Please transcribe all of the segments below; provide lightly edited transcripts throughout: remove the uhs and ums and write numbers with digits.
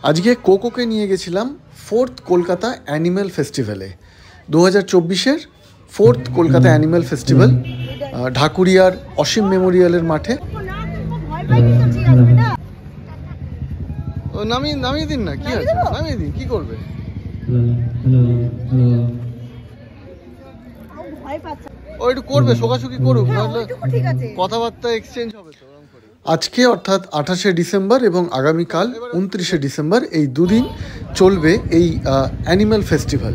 আজকে কোকোকে নিয়ে গেছিলাম 4th কলকাতা অ্যানিম্যাল ফেস্টিভ্যালে। 2024-এর 4th কলকাতা অ্যানিম্যাল ফেস্টিভ্যাল ঢাকুরিয়ার অসীম মেমোরিয়ালের মাঠে। নামিয়ে দিন না, কি আছে, নামিয়ে দিন, কি করবে? ও একটু করবে, শোকাশুকি করুক, নাহলে কথাবার্তা এক্সচেঞ্জ হবে তো। আজকে অর্থাৎ 28শে ডিসেম্বর এবং আগামীকাল 29শে ডিসেম্বর এই দুদিন চলবে এই অ্যানিম্যাল ফেস্টিভ্যাল।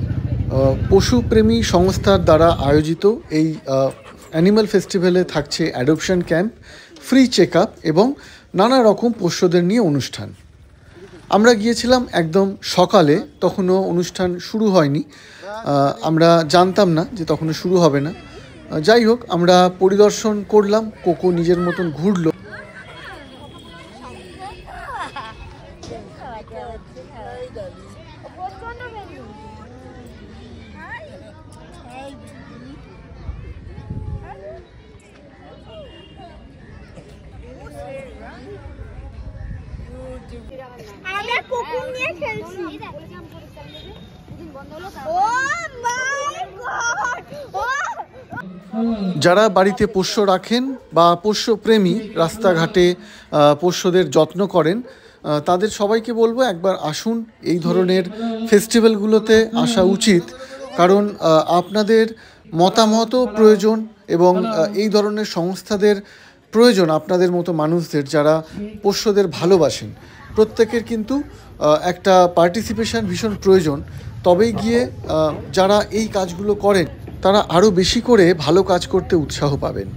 পশুপ্রেমী সংস্থার দ্বারা আয়োজিত এই অ্যানিম্যাল ফেস্টিভ্যালে থাকছে adoption camp, free check up এবং নানা রকম পোষ্যদের নিয়ে অনুষ্ঠান। আমরা গিয়েছিলাম একদম সকালে, তখনও অনুষ্ঠান শুরু হয়নি, আমরা জানতাম না যে তখনও শুরু হবে না। যাই হোক, আমরা পরিদর্শন করলাম, কোকো নিজের মতন ঘুরলো। যারা বাড়িতে পোষ্য রাখেন বা পোষ্যপ্রেমী, রাস্তাঘাটে পোষ্যদের যত্ন করেন, তাদের সবাইকে বলবো একবার আসুন, এই ধরনের ফেস্টিভ্যালগুলোতে আসা উচিত। কারণ আপনাদের মতামতও প্রয়োজন এবং এই ধরনের সংস্থাদের প্রয়োজন, আপনাদের মতো মানুষদের যারা পোষ্যদের ভালোবাসেন। প্রত্যেকের কিন্তু একটা পার্টিসিপেশন ভীষণ প্রয়োজন, তবেই গিয়ে যারা এই কাজগুলো করেন তারা আরও বেশি করে ভালো কাজ করতে উৎসাহ পাবেন।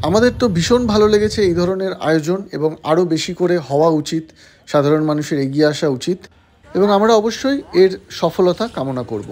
আমাদের তো ভীষণ ভালো লেগেছে এই ধরনের আয়োজন এবং আরও বেশি করে হওয়া উচিত, সাধারণ মানুষের এগিয়ে আসা উচিত এবং আমরা অবশ্যই এর সফলতা কামনা করব।